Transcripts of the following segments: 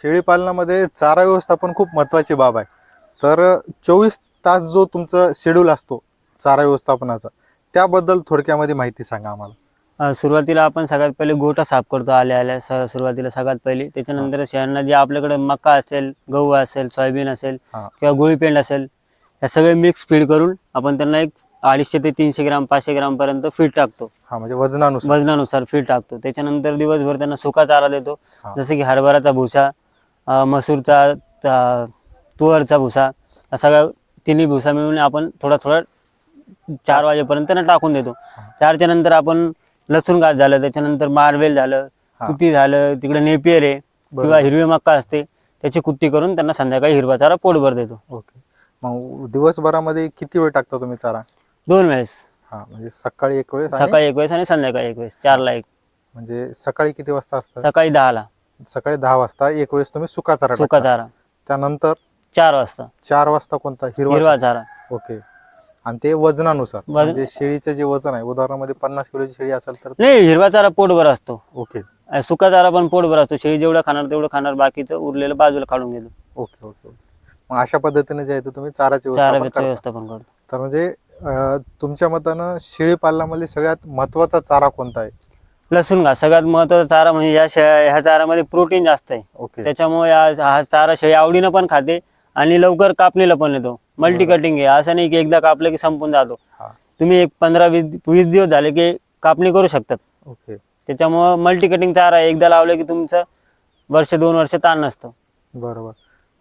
शेळी पालनामध्ये चारा व्यवस्थापन खूप महत्त्वाची बाब आहे. तर 24 तास जो तुमचा शेड्यूल असतो चारा व्यवस्थापनाचा, त्याबद्दल थोडक्यामध्ये माहिती सांगा आम्हाला. सुरुवातीला आपण सगळ्यात पहिले गोठा साफ करतो आल्या आल्या सुरुवातीला सगळ्यात पहिले. त्याच्यानंतर शेळ्यांना जे आपल्याकडे मका असेल, गहू असेल, सोयाबीन असेल किंवा गोळीपेंड असेल, या सगळे मिक्स फीड करून आपण त्यांना एक 250 ते 300 ग्राम 500 ग्राम पर्यंत फीड टाकतो. म्हणजे वजनानुसार फीड टाकतो. त्याच्यानंतर दिवसभर त्यांना सुका चारा देतो, जसं की हरभराचा भुसा, मसूरचा, तुवरचा भुसा, हा सगळा तिन्ही भुसा मिळून आपण थोडा 4 वाजेपर्यंत त्यांना टाकून देतो. 4च्या नंतर आपण लसूण घास झालं, त्याच्यानंतर मार्वेल झालं, तुती झालं, तिकडे नेपियर आहे किंवा हिरवी मक्का असते, त्याची कुट्टी करून त्यांना संध्याकाळी हिरवा चारा पोटभर देतो. ओके. मग दिवसभरामध्ये किती वेळ टाकता तुम्ही चारा? 2 वेळेस. म्हणजे सकाळी एक वेळेस सकाळी 1 वेळेस आणि संध्याकाळी 1 वेळेस, 4ला 1. म्हणजे सकाळी किती वाजता असतं? सकाळी 10ला. सकाळी 10 वाजता एक वेळेस तुम्ही सुका चारा चारा. त्यानंतर 4 वाजता 4 वाजता कोणता? हिरवा चारा. ओके. आणि ते वजनानुसार, म्हणजे शेळीचं जे वजन आहे, उदाहरणामध्ये 50 किलोची शेळी असेल तर नाही, हिरवा चारा पोटभर असतो. ओके. सुका चारा पण पोटभर असतो. शेळी जेवढं खाणार तेवढं खाणार, बाकीचं उरलेलं बाजूला काढून घेतो. Okay okay. मग अशा पद्धतीने जे आहे ते तुम्ही चाराची व्यवस्थापन करतो. तर म्हणजे तुमच्या मतानं शेळी पालनामध्ये सगळ्यात महत्वाचा चारा कोणता आहे? लसूण घास सगळ्यात महत्वाचा चारा. म्हणजे ह्या चारामध्ये प्रोटीन जास्त आहे. ओके. त्याच्यामुळे हा चारा शेळी आवडीनं पण खाते आणि लवकर कापणीला पण येतो. मल्टी कटिंग आहे, असं नाही की एकदा कापलं की संपून जातो. तुम्ही एक 15-20 दिवस झाले की कापणी करू शकतात. ओके. त्याच्यामुळं मल्टी कटिंग चारा एकदा लावलं की तुमचं 1-2 वर्ष ताण नसतं. बरोबर.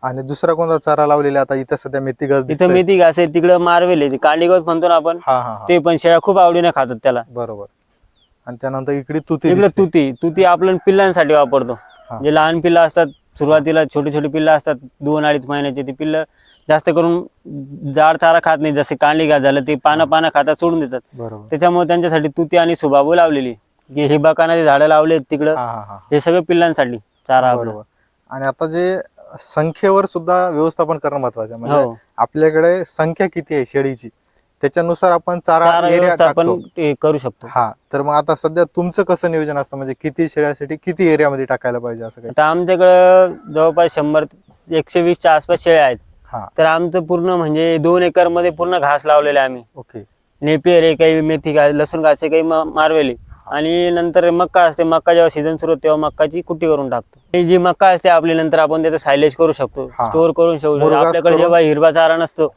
आणि दुसरा कोणता चारा लावलेला? आता इथं सध्या मेथी घास इथं मेथी घास आहे, तिकडं मार्वेल आहे, कांडी गवत म्हणतो ना आपण, ते पण शेळ्या खूप आवडीने खातात त्याला. बरोबर. आणि त्यानंतर इकडे तुती आपण पिल्लांसाठी वापरतो. जे लहान पिल्लं असतात, सुरुवातीला छोटी छोटी पिल्लं असतात 2-2.5 महिन्याची, ती पिल्लं जास्त करून जाड चारा खात नाही. जसे कांडी घास झालं, ते पानं खातात, सोडून देतात. त्याच्यामुळे त्यांच्यासाठी तुती आणि सुबाबू लावलेली. हिबाकानाची झाडं लावले तिकडं, हे सगळं पिल्लांसाठी चारा. आणि आता जे संख्येवर सुद्धा व्यवस्थापन करणं महत्वाचं आहे. म्हणजे आपल्याकडे संख्या किती आहे शेळीची, त्याच्यानुसार आपण चारा एरिया करू शकतो. तर मग आता सध्या तुमचं कसं नियोजन असतं? म्हणजे किती शेळ्यासाठी किती एरियामध्ये टाकायला पाहिजे असं काही? आता आमच्याकडं जवळपास 100-120च्या आसपास शेळ्या आहेत. तर आमचं पूर्ण म्हणजे 2 एकर मध्ये पूर्ण घास लावलेले आम्ही. ओके. नेपियर आहे, काही मेथी घास, लसूण घास आहे, काही मार्वेल आहे. आणि नंतर मक्का असते. मक्का जेव्हा सीझन सुरू होते तेव्हा मक्काची कुट्टी करून टाकतो. जी मक्का असते आपली, नंतर आपण त्याचं सायलेज करू शकतो, स्टोअर करून शकतो. आपल्याकडे जेव्हा हिरवा चारा नसतो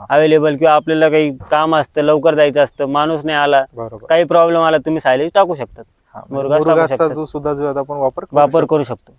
अवेलेबल किंवा आपल्याला काही काम असतं, लवकर जायचं असतं, माणूस नाही आला, काही प्रॉब्लेम आला, तुम्ही सायलेज टाकू शकतात. मुरघासचा सुद्धा जो आपण वापर करू शकतो.